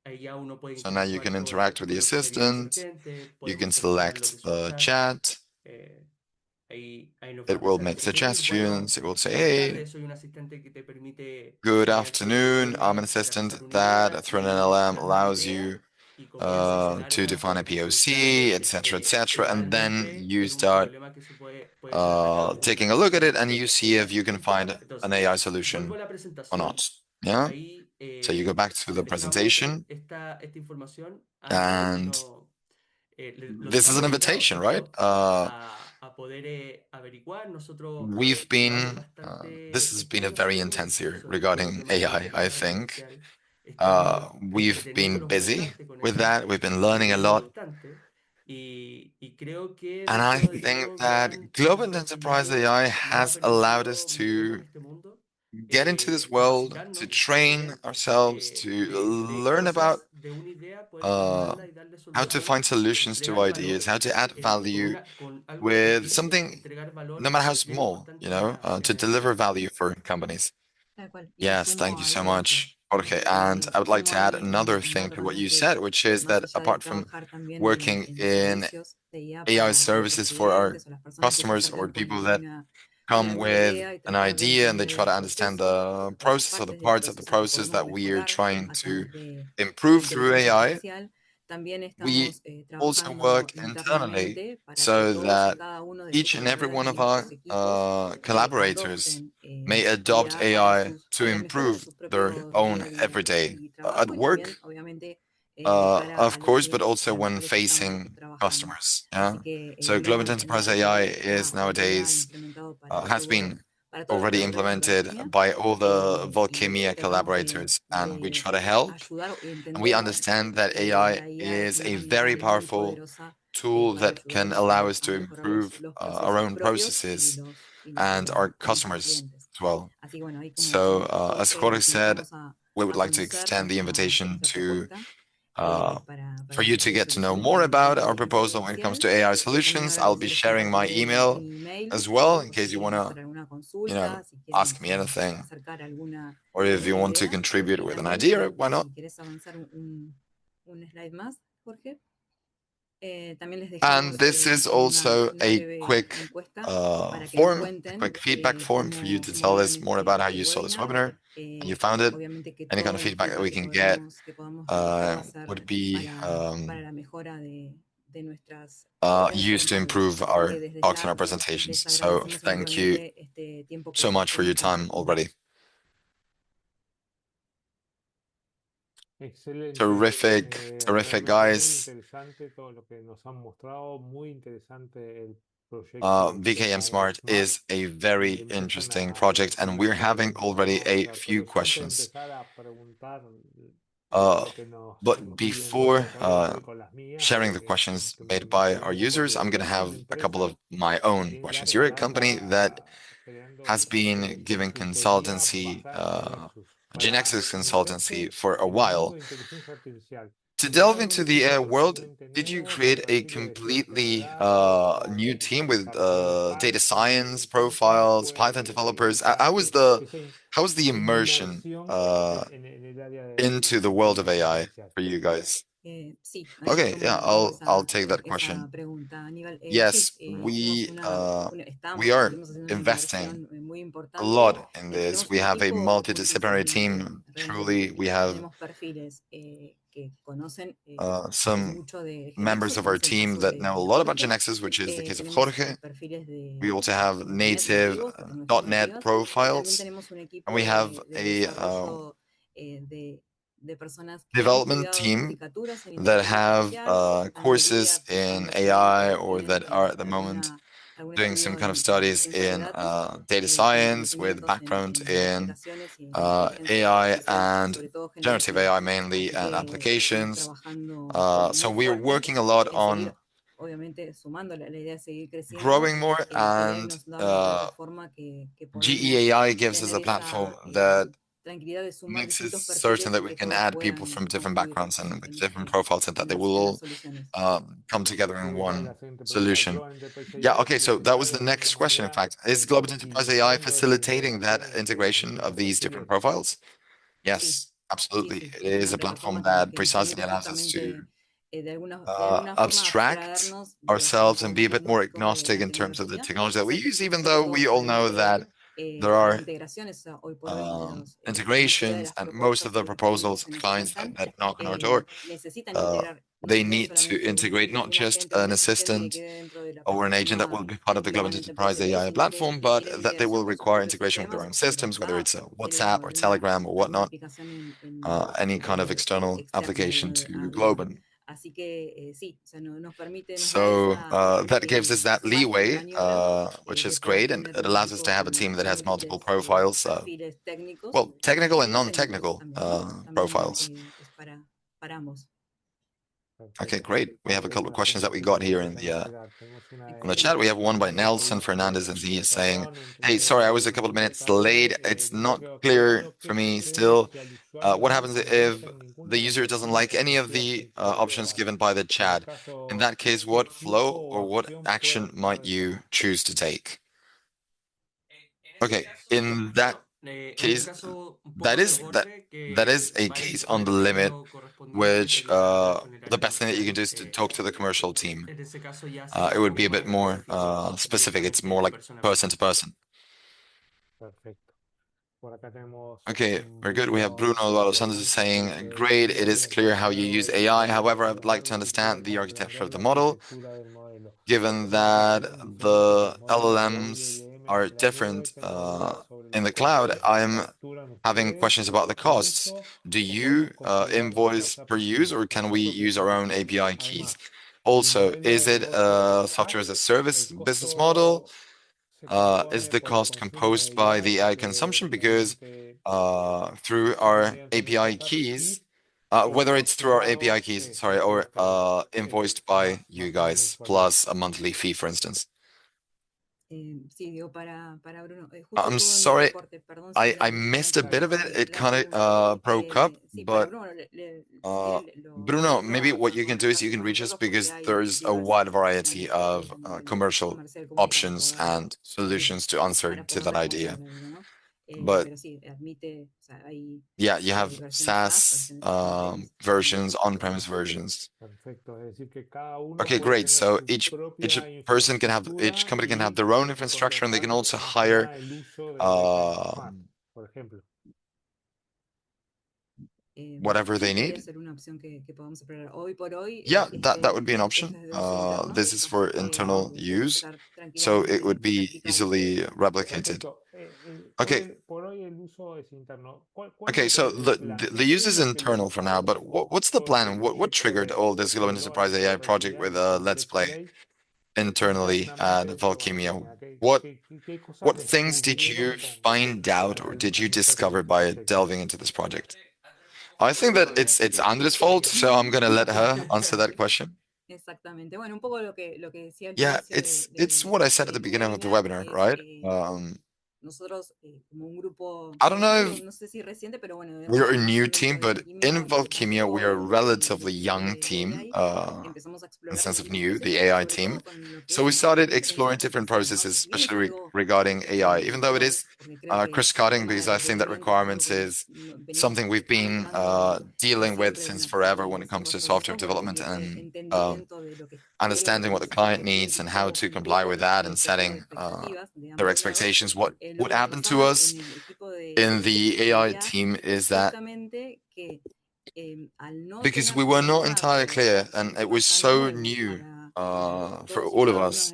Ahí ya uno puede So now you interactuar can interact with the con lo que sería el assistant. asistente, You podemos can seleccionar lo que select es un the chat, chat. ahí nos va a It will empezar a make describir, bueno, suggestions. It will say, buenas hey, tardes, soy un asistente que te permite good mediante afternoon. I'm an email realizar assistant una idea that through an y LLM seleccionar una allows idea you y comienza a to iterar define a hasta solucionar POC, etc., etc. And then finalmente you un start problema que puede ser atacado por taking a una look at it IA. and you see if you can find an Entonces, AI vuelvo solution a la or presentación. not. Yeah. Ahí So you go back to the dejamos presentation, esta información antes and no, los this is an dejamos invitados, invitation, right? ¿cierto? A poder averiguar. Nosotros We've llevamos been, this bastante has been a esfuerzo very y intense dedicación, year sobre todo en regarding temas de AI, I inteligencia think. artificial. Estamos We've been entreteniéndonos busy bastante con with eso, that. We've been learning a aprendiendo lot. bastante. Y creo que And I dentro de think todo, that Globant lo que Enterprise AI nos ha has allowed us permitido meternos en to este mundo, get into this world, to capacitarnos y train poder ourselves, to de learn about cosas de una idea, poder uh, plasmarla y darle how to solución, find solutions to entregar ideas, valor how to add value con algo with tangible, something, entregar no valor matter how bien small, importante para to las deliver empresas. value for companies. Tal cual. Y Yes, thank sumo you so algo, much, Jorge. And I would like sumo to add ahí another en thing algo to what también you que said, which is más that allá de apart from trabajar también working en in servicios de IA AI para nuestros services for our clientes o las personas que se customers or acercan con people that una come nueva with idea y an tratar de idea and they try entender to understand procesos the o las process or the partes del parts of the proceso que process podemos that we are mejorar trying a to través de improve through inteligencia AI. artificial. we also work internally so that each and every one of our collaborators may adopt AI to improve their own everyday at work, of course, but also when facing customers. Yeah. So Globant Enterprise AI is nowadays has been already implemented by all the Valkimia collaborators, and we try to help. And we understand that AI is a very powerful tool that can allow us to improve our own processes and our customers as well. So, as Jorge said, we would like to extend the invitation to for you to get to know more about our proposal when it comes to AI solutions. I'll be sharing my email as well in case you want to, ask me anything, or if you want to contribute with an idea, why not? And this is also a quick quick feedback form for you to tell us more about how you saw this webinar and you found it. Any kind of feedback that we can get would be used to improve our talks and our presentations. So thank you so much for your time already. Terrific, guys. VKM SMART is a very interesting project, and we're having already a few questions. But before sharing the questions made by our users, I'm going to have a couple of my own questions. You're a company that has been giving consultancy, GeneXus consultancy for a while. To delve into the AI world, did you create a completely new team with data science profiles, Python developers? How was the immersion into the world of AI for you guys? Okay, yeah, I'll take that question. Yes, we are investing a lot in this. We have a multidisciplinary team. Truly, we have some members of our team that know a lot about GeneXus, which is the case of Jorge. We also have native .NET profiles, and we have a development team that have courses in AI or that are at the moment doing some kind of studies in data science with background in AI and generative AI mainly and applications. So we are working a lot on growing more, and GEAI gives us a platform that makes it certain that we can add people from different backgrounds and with different profiles and that they will all come together in one solution. Yeah, okay, so that was the next question, in fact. Is Globant Enterprise AI facilitating that integration of these different profiles? Yes, absolutely. It is a platform that precisely allows us to abstract ourselves and be a bit more agnostic in terms of the technology that we use, even though we all know that there are integrations, and most of the proposals, clients that knock on our door, they need to integrate not just an assistant or an agent that will be part of the Globant Enterprise AI platform, but that they will require integration with their own systems, whether it's a WhatsApp or Telegram or whatnot, any kind of external application to Globant. So that gives us that leeway, which is great, and it allows us to have a team that has multiple profiles, well, technical and non-technical profiles. Okay, great. We have a couple of questions that we got here in the on the chat. We have one by Nelson Fernandez, and he is saying, "Hey, sorry, I was a couple of minutes late. It's not clear for me still. What happens if the user doesn't like any of the options given by the chat? In that case, what flow or what action might you choose to take?" Okay, in that case, that is a case on the limit, which the best thing that you can do is to talk to the commercial team. It would be a bit more specific. It's more like person to person. Okay, very good. We have Bruno Eduardo Santos is saying, great, it is clear how you use AI. However, I would like to understand the architecture of the model, given that the LLMs are different in the cloud. I'm having questions about the costs. Do you invoice per use, or can we use our own API keys? Also, is it a software as a service business model? Is the cost composed by the AI consumption? Because through our API keys, whether it's through our API keys, sorry, or invoiced by you guys plus a monthly fee, for instance. I'm sorry, I missed a bit of it. It kind of broke up, but Bruno, maybe what you can do is you can reach us because there's a wide variety of commercial options and solutions to answer to that idea. But yeah, you have SaaS versions, on-premise versions. Okay, great. So each person can have, each company can have their own infrastructure, and they can also hire whatever they need. Yeah, that would be an option. This is for internal use, so it would be easily replicated. Okay. Okay, so the use is internal for now, but what's the plan? What triggered all this Globant Enterprise AI project with Let's Play internally at Valkimia? What things did you find out or did you discover by delving into this project? I think that it's Andre's fault, so I'm gonna let her answer that question. Yeah, it's what I said at the beginning of the webinar, right? I don't know if we're a new team, but in Valkimia, we are a relatively young team, in the sense of new, the AI team. So we started exploring different processes, especially regarding AI, even though it is cross-cutting, because I think that requirements is something we've been dealing with since forever when it comes to software development and understanding what the client needs and how to comply with that and setting their expectations. What happened to us in the AI team is that because we were not entirely clear and it was so new for all of us,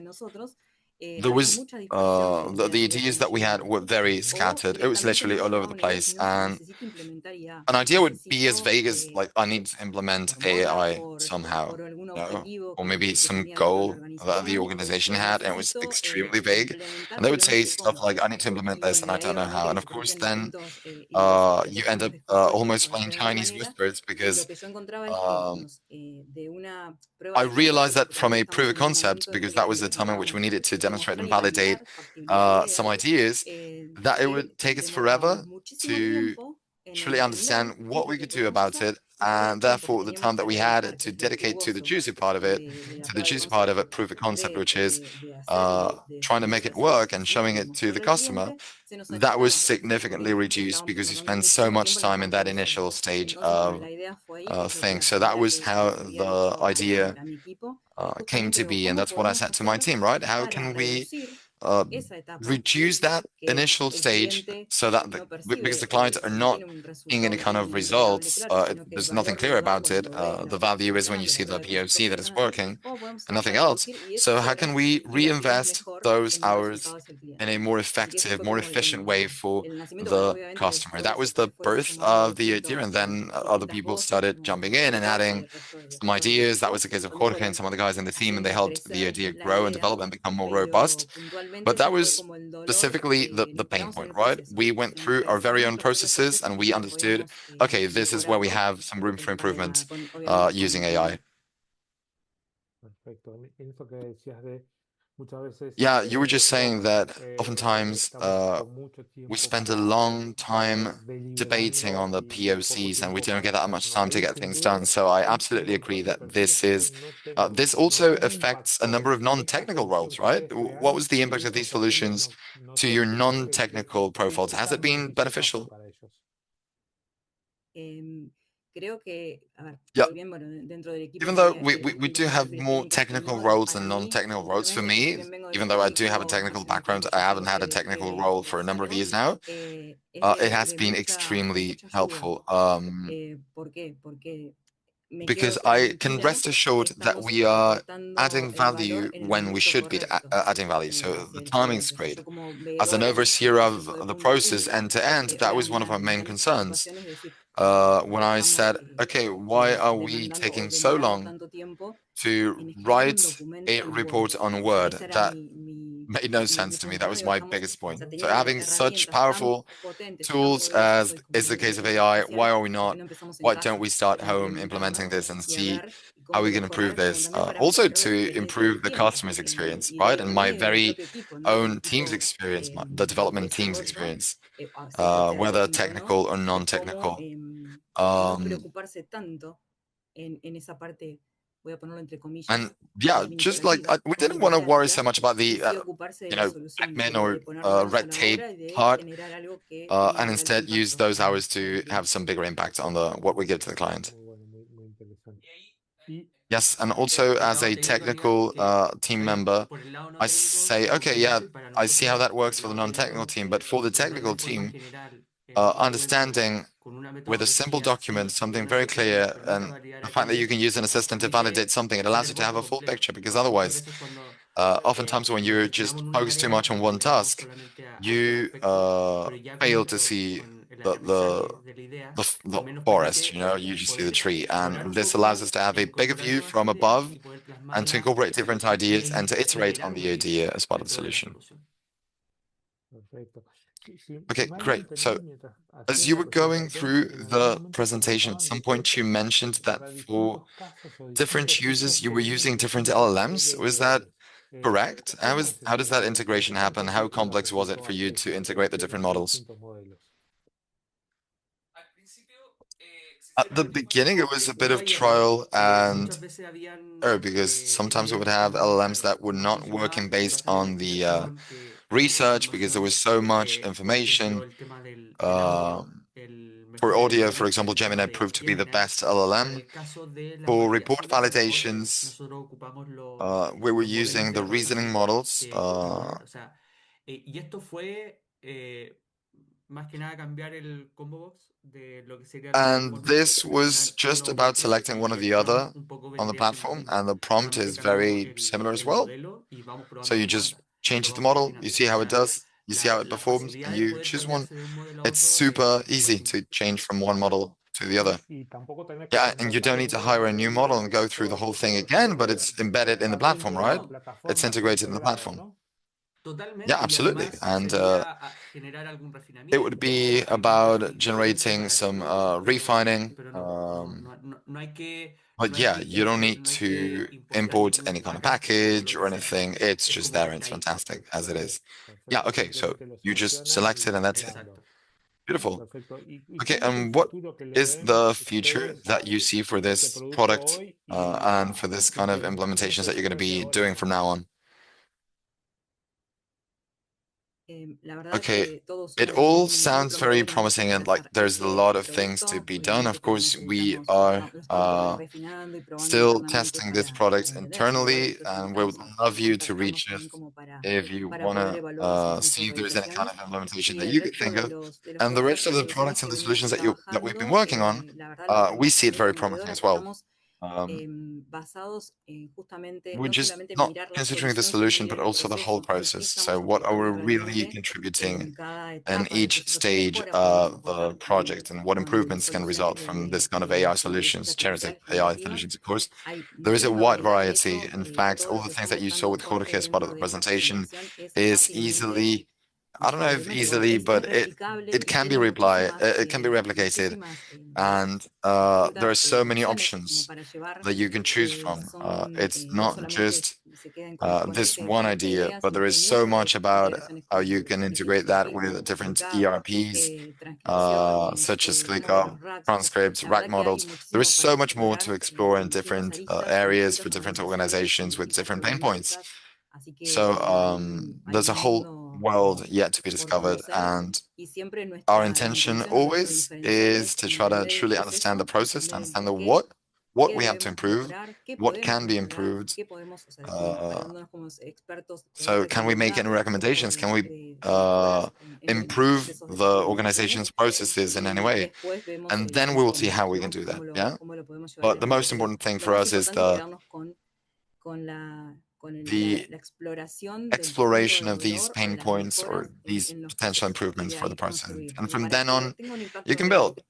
there was the ideas that we had were very scattered. It was literally all over the place, and an idea would be as vague as like I need to implement AI somehow, you know? Or maybe some goal that the organization had, and it was extremely vague. And they would say stuff like, "I need to implement this, and I don't know how." And of course, then you end up almost playing Chinese whispers because I realized that from a proof of concept, because that was the time in which we needed to demonstrate and validate some ideas, that it would take us forever to truly understand what we could do about it. And therefore, the time that we had to dedicate to the juicy part of it, proof of concept, which is trying to make it work and showing it to the customer, that was significantly reduced because you spend so much time in that initial stage of thing. So that was how the idea came to be, and that's what I said to my team, right? How can we uh, reduce that initial stage so that because the clients are not seeing any kind of results, there's nothing clear about it. The value is when you see the POC that it's working and nothing else. So how can we reinvest those hours in a more effective, more efficient way for the customer? That was the birth of the idea, and then other people started jumping in and adding some ideas. That was the case of Jorge and some other guys in the team, and they helped the idea grow and develop and become more robust. But that was specifically the pain point, right? We went through our very own processes and we understood, okay, this is where we have some room for improvement using AI. Yeah, you were just saying that oftentimes we spend a long time debating on the POCs and we don't get that much time to get things done. So I absolutely agree that this also affects a number of non-technical roles, right? What was the impact of these solutions to your non-technical profiles? Has it been beneficial? Yeah. Even Even though we do have more technical roles than non-technical roles, for me, even though I do have a technical background, I haven't had a technical role for a number of years now. It has been extremely helpful. Because I can rest assured that we are adding value when we should be adding value. So the timing's great. As an overseer of the process end to end, that was one of our main concerns. When I said, okay, why are we taking so long to write a report on Word? That made no sense to me. That was my biggest point. So having such powerful tools as is the case of AI, why are we not? Why don't we start home implementing this and see how we can improve this? Also to improve the customer's experience, right? And my very own team's experience, the development team's experience, whether technical or non-technical. And yeah, just like we didn't want to worry so much about the admin or red tape part, and instead use those hours to have some bigger impact on the what we give to the client. Yes, and also as a technical team member, I say, okay, yeah, I see how that works for the non-technical team, but for the technical team, understanding with a simple document, something very clear, and the fact that you can use an assistant to validate something, it allows you to have a full picture, because otherwise, oftentimes when you're just focused too much on one task, you fail to see the forest, you just see the tree. And this allows us to have a bigger view from above and to incorporate different ideas and to iterate on the idea as part of the solution. Okay, great. So as you were going through the presentation, at some point you mentioned that for different users, you were using different LLMs. Was that correct? How does that integration happen? How complex was it for you to integrate the different models? At the beginning, it was a bit of trial and error because sometimes we would have LLMs that were not working based on the research because there was so much information. For audio, for example, Gemini proved to be the best LLM. For report validations, we were using the reasoning models. And this was just about selecting one or the other on the platform, and the prompt is very similar as well. So you just change the model, you see how it does, you see how it performs, and you choose one. It's super easy to change from one model to the other. Yeah, and you don't need to hire a new model and go through the whole thing again, but it's embedded in the platform, right? It's integrated in the platform. Yeah, absolutely. And it would be about generating some refining. But yeah, you don't need to import any kind of package or anything. It's just there and it's fantastic as it is. Yeah, okay, so you just select it and that's it. Beautiful. Okay, and what is the future that you see for this product and for this kind of implementations that you're going to be doing from now on? Okay, it all sounds very promising and like there's a lot of things to be done. Of course, we are still testing this product internally, and we would love you to reach us if you want to see if there's any kind of implementation that you could think of. And the rest of the products and the solutions that we've been working on, we see it very promising as well. We're just not considering the solution, but also the whole process. So what are we really contributing in each stage of the project and what improvements can result from this kind of AI solutions, generative AI solutions, of course. There is a wide variety. In fact, all the things that you saw with Jorge as part of the presentation is easily, I don't know if easily, but it can be replicated. And there are so many options that you can choose from. It's not just this one idea, but there is so much about how you can integrate that with different ERPs, such as ClickUp, transcripts, rack models. There is so much more to explore in different areas for different organizations with different pain points. So there's a whole world yet to be discovered, and our intention always is to try to truly understand the process, to understand the what we have to improve, what can be improved. So can we make any recommendations? Can we improve the organization's processes in any way? And then we will see how we can do that. Yeah. But the most important thing for us is the exploration of these pain points or these potential improvements for the process. And from then on, you can build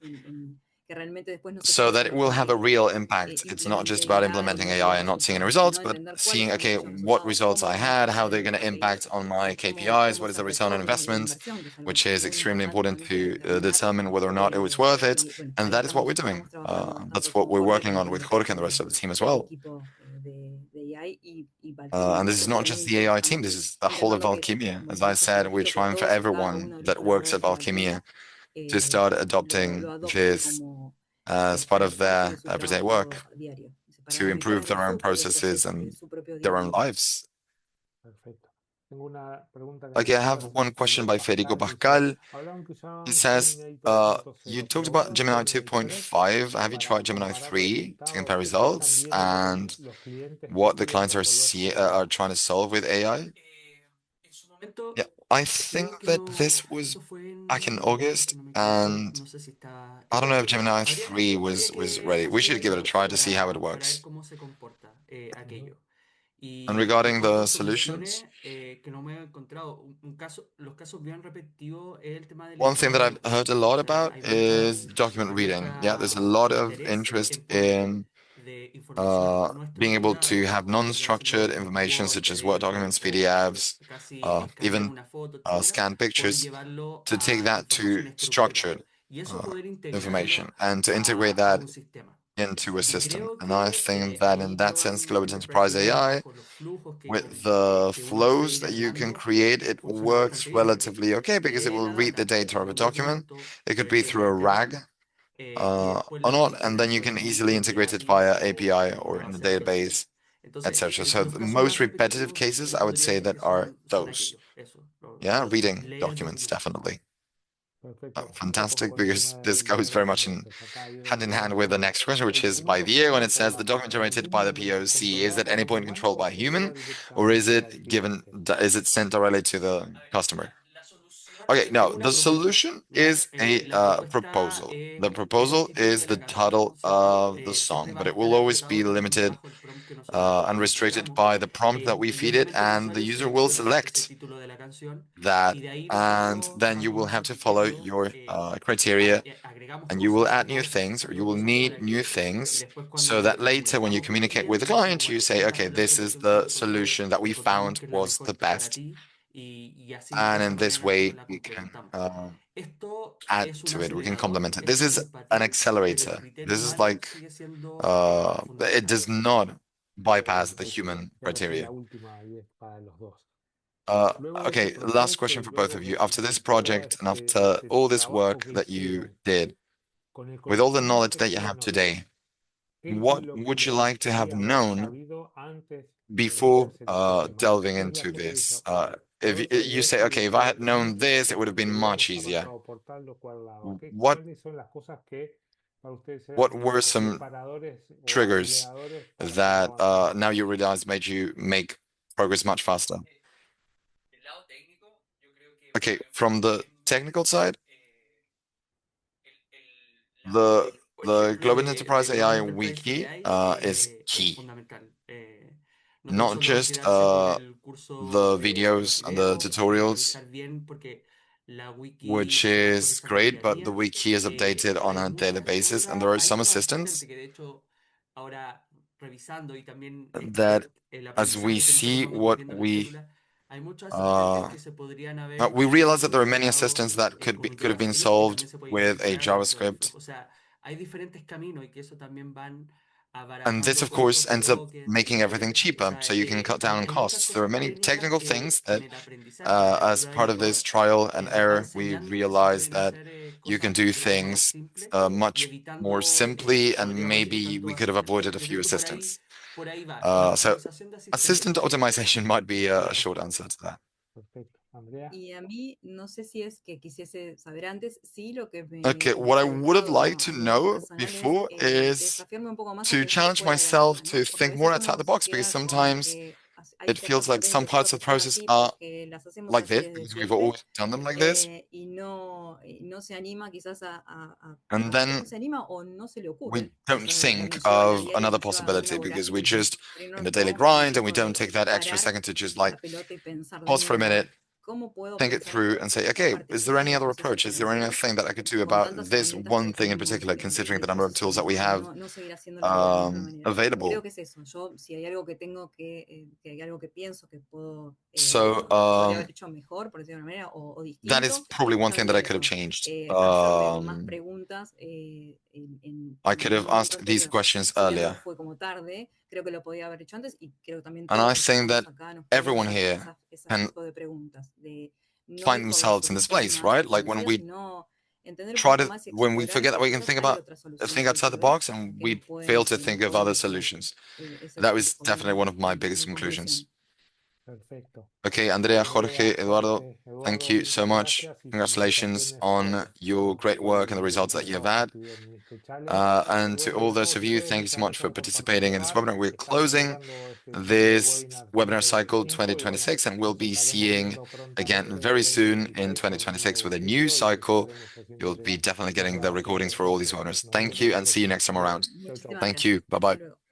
so that it will have a real impact. It's not just about implementing AI and not seeing any results, but seeing, okay, what results I had, how they're going to impact on my KPIs, what is the return on investment, which is extremely important to determine whether or not it was worth it. And that is what we're doing. That's what we're working on with Jorge and the rest of the team as well. And this is not just the AI team, this is the whole of Valkimia. As I said, we're trying for everyone that works at Valkimia to start adopting this as part of their everyday work to improve their own processes and their own lives. Okay, I have one question by Federico Pascal. He says, you talked about Gemini 2.5. Have you tried Gemini 3 to compare results and what the clients are trying to solve with AI? Yeah, I think that this was back in August, and I don't know if Gemini 3 was ready. We should give it a try to see how it works. And regarding the solutions, one thing that I've heard a lot about is document reading. Yeah, there's a lot of interest in being able to have non-structured information such as Word documents, PDFs, even scanned pictures, to take that to structured information and to integrate that into a system. And I think that in that sense, Globant Enterprise AI, with the flows that you can create, it works relatively okay because it will read the data of a document. It could be through a RAG or not, and then you can easily integrate it via API or in the database, etc. So the most repetitive cases, I would say, that are those. Yeah, reading documents, definitely. Fantastic, because this goes very much hand in hand with the next question, which is by the year when it says the document generated by the POC, is at any point controlled by a human, or is it sent directly to the customer? Okay, no, the solution is a proposal. The proposal is the title of the song, but it will always be limited and restricted by the prompt that we feed it, and the user will select that, and then you will have to follow your criteria, and you will add new things, or you will need new things, so that later when you communicate with the client, you say, okay, this is the solution that we found was the best. And in this way, we can add to it, we can complement it. This is an accelerator. This is like, it does not bypass the human criteria. Okay, last question for both of you. After this project and after all this work that you did, with all the knowledge that you have today, what would you like to have known before delving into this? If you say, okay, if I had known this, it would have been much easier. What were some triggers that now you realize made you make progress much faster? Okay, from the technical side, the Globant Enterprise AI wiki is key. Not just the videos and the tutorials, which is great, but the wiki is updated on a daily basis, and there are some assistants that, as we see what we realize that there are many assistants that could have been solved with a JavaScript. And this, of course, ends up making everything cheaper, so you can cut down on costs. There are many technical things that, as part of this trial and error, we realized that you can do things much more simply, and maybe we could have avoided a few assistants. So assistant optimization might be a short answer to that. Y a mí, no sé si es que quisiese saber antes, sí lo que Okay, me what I would have gustado como liked a to mí en lo know personal es before is desafiarme un poco más a to pensar challenge fuera de la caja, myself to ¿no? Porque a think more veces outside the uno se box, because queda con sometimes que hay it ciertas feels like tareas some de cierto parts que of the son process así are porque las hacemos like así this, desde because we've siempre, always done them like this. y no se anima quizás And no then se anima o no se le we ocurre, don't quizás la think misión, la of diaria another nos lleva en una possibility because we vorágine, just pero no in nos the daily tomamos el grind and we tiempo don't take that de extra parar second to just like la pelota y pensar de pause for a nuevo minute, cómo puedo think it pensar through esto and y say, cómo okay, is there participar any en el other proceso approach? Is there financiero anything that I could do con about tantas this herramientas que one thing in tenemos particular, considering de the number of tools disposición, that we ¿no? Y have no seguir haciendo la vida de la misma manera. Creo available? que es eso. Yo, si hay algo que tengo que hay algo que pienso que puedo, So podría haber hecho mejor, por decirlo de una manera, o that is distinto, probably one bueno, thing that diría I could have eso. changed. Hacerme más preguntas I en could un have momento asked these anterior. questions Si bien no earlier. fue como tarde, creo que lo podía haber hecho antes y creo que también And todos I los que think that estamos acá nos podemos everyone hacer here esas can tipos de preguntas, de no find ir por la themselves in this solución place, más right? Like when conocida, we sino entender un try poquito to, más y when we explorar forget that que we can quizás think hay about otras think soluciones hoy outside the por hoy box, and que we nos pueden fail to ayudar think of mucho other y bueno, solutions. esa That es was como definitely one of my biggest mi conclusions. conclusión. Okay, Andrea, Jorge, Eduardo, thank you so much. Congratulations on your great work and the results that you have had. And to all those of you, thank you so much for participating in this webinar. We're closing this webinar cycle 2026, and we'll be seeing again very soon in 2026 with a new cycle. You'll be definitely getting the recordings for all these webinars. Thank you, and see you next time around. Muchísimas Thank gracias. you. Bye Hasta bye. luego.